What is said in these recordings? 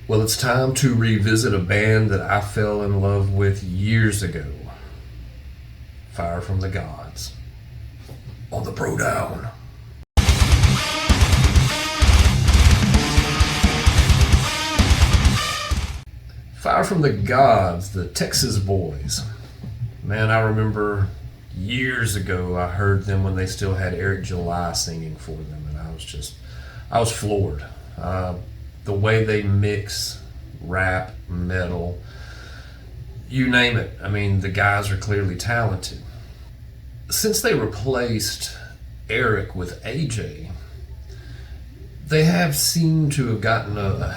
Well, it's time to revisit a band that I fell in love with years ago. Fire from the Gods. On the Brodown. Fire from the Gods, the Texas Boys. Man, I remember years ago I heard them when they still had Eric July singing for them, and I was floored. The way they mix rap, metal, you name it. I mean, the guys are clearly talented. Since they replaced Eric with AJ, they have seemed to have gotten I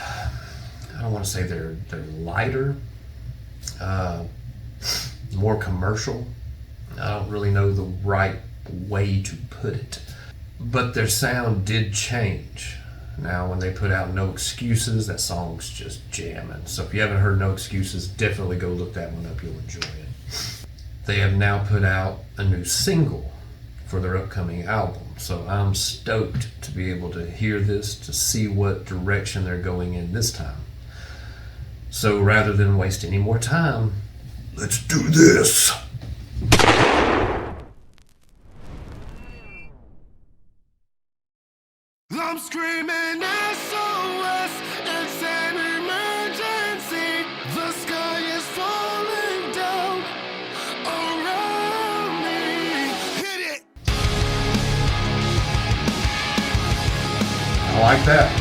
don't want to say they're lighter, more commercial. I don't really know the right way to put it. But their sound did change. Now, when they put out No Excuses, that song's just jamming. So if you haven't heard No Excuses, definitely go look that one up. You'll enjoy it. They have now put out a new single for their upcoming album. So I'm stoked to be able to hear this, to see what direction they're going in this time. So rather than waste any more time, let's do this. I'm screaming SOS, it's an emergency. The sky is falling down around me. Hit it! I like that.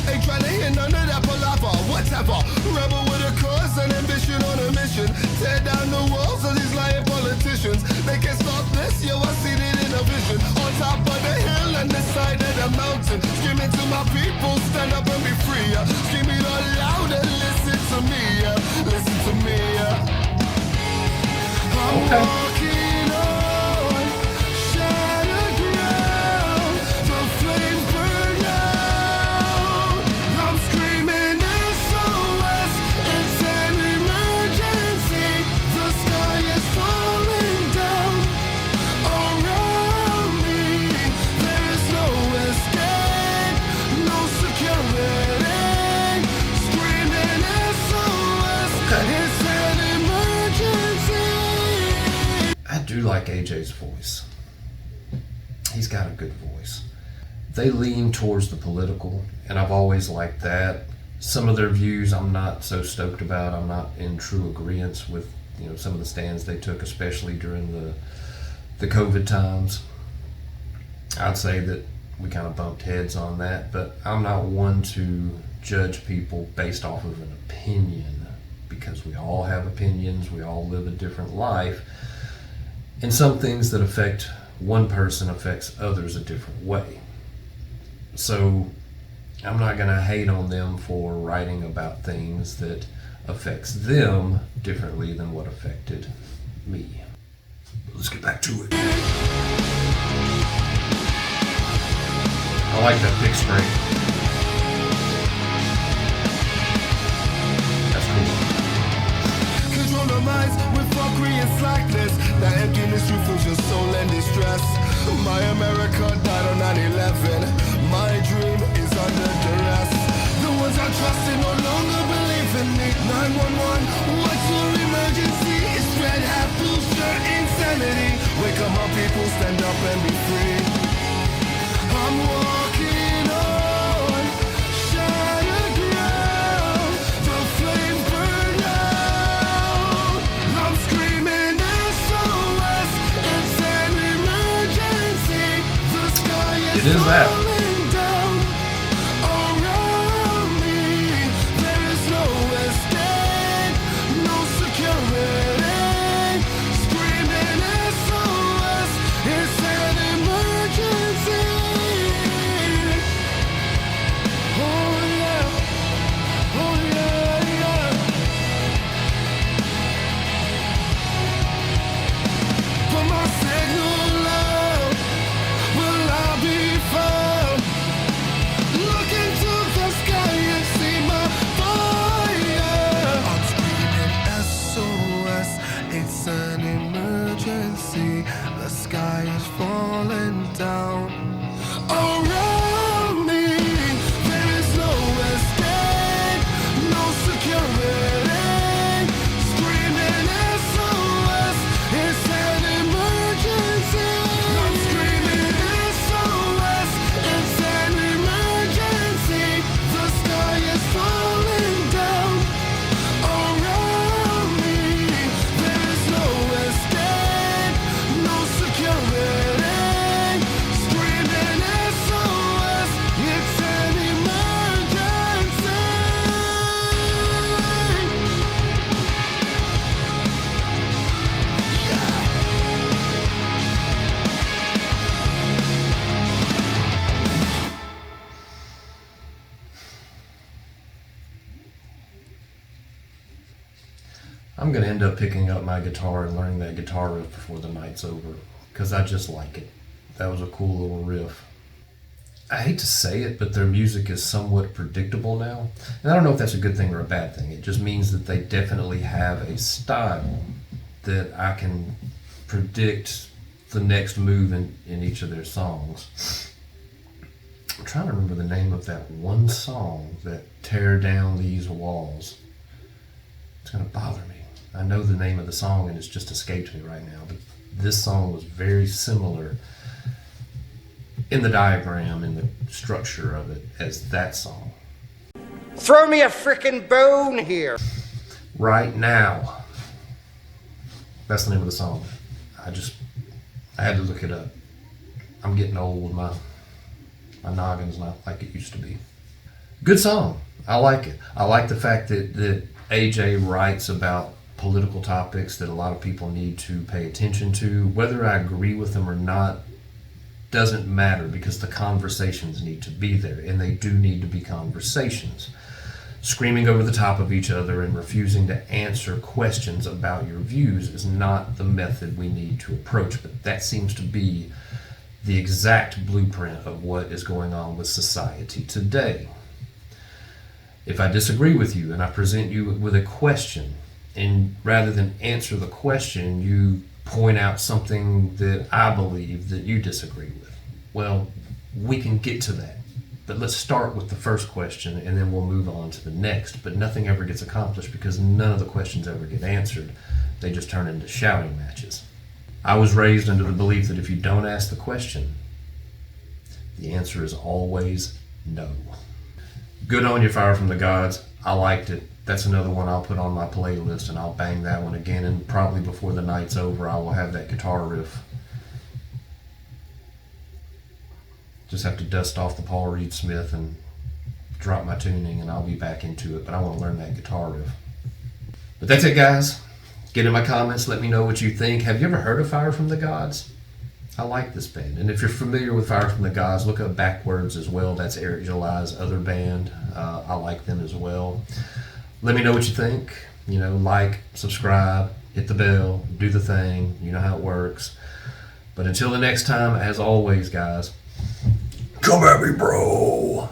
Ain't trying to hear none of that palaver, whatever. Rebel with a cause and ambition on a mission. Tear down the walls of these lying politicians. They can't stop this, yo, I seen it in a vision. On top of the hill and the side of the mountain. Screaming to my people, stand up and be free. Screaming out loud and listen to me, listen to me. I'm walking on shattered ground. The flames burn out. I'm screaming SOS. It's an emergency. The sky is falling down around me. There is no escape, no security. Screaming SOS. It's an emergency. I do like AJ's voice. He's got a good voice. They lean towards the political, and I've always liked that. Some of their views I'm not so stoked about. I'm not in true agreement with some of the stands they took, especially during the COVID times. I'd say that we kind of bumped heads on that, but I'm not one to judge people based off of an opinion, because we all have opinions, we all live a different life, and some things that affect one person affects others a different way. So I'm not going to hate on them for writing about things that affects them differently than what affected me. Let's get back to it. I like that pick string. That's cool. Control the minds with fuckery and slackness. The emptiness reveals your soul and distress. My America died on 9/11. My dream is under duress. The ones I trusted no longer believe in me. 911, what's your emergency? It's red hat, blue shirt, insanity. Wake up, my people, stand up and be free. I'm walking on shattered ground. The flames burn out. I'm screaming SOS. It's an emergency. The sky is It is that. falling down around me. There is no escape, no security. Screaming SOS. It's an emergency. Oh yeah, oh yeah, yeah. Put my signal out, will I be found? down. Around me, there is no escape, no security. Screaming SOS, it's an emergency. I'm screaming SOS, it's an emergency. The sky is falling down. Around me, there is no escape, no security. Screaming SOS, it's an emergency. I'm gonna end up picking up my guitar and learning that guitar riff before the night's over, because I just like it. That was a cool little riff. I hate to say it, but their music is somewhat predictable now. And I don't know if that's a good thing or a bad thing. It just means that they definitely have a style that I can predict the next move in each of their songs. I'm trying to remember the name of that one song, that Tear Down These Walls. It's gonna bother me. I know the name of the song and it's just escaped me right now, but this song was very similar in the diagram, in the structure of it, as that song. Throw me a frickin' bone here. Right Now. That's the name of the song. I had to look it up. I'm getting old. My noggin's not like it used to be. Good song. I like it. I like the fact that AJ writes about political topics that a lot of people need to pay attention to. Whether I agree with them or not doesn't matter, because the conversations need to be there, and they do need to be conversations. Screaming over the top of each other and refusing to answer questions about your views is not the method we need to approach, but that seems to be the exact blueprint of what is going on with society today. If I disagree with you and I present you with a question, and rather than answer the question, you point out something that I believe that you disagree with, well, we can get to that. But let's start with the first question and then we'll move on to the next. But nothing ever gets accomplished because none of the questions ever get answered. They just turn into shouting matches. I was raised under the belief that if you don't ask the question, the answer is always no. Good on you, Fire from the Gods. I liked it. That's another one I'll put on my playlist, and I'll bang that one again, and probably before the night's over I will have that guitar riff. Just have to dust off the Paul Reed Smith and drop my tuning and I'll be back into it, but I want to learn that guitar riff. But that's it, guys. Get in my comments, let me know what you think. Have you ever heard of Fire from the Gods? I like this band, and if you're familiar with Fire from the Gods, look up Backwards as well. That's Eric July's other band. I like them as well. Let me know what you think. Like, subscribe, hit the bell, do the thing. You know how it works. But until the next time, as always, guys, come at me, bro.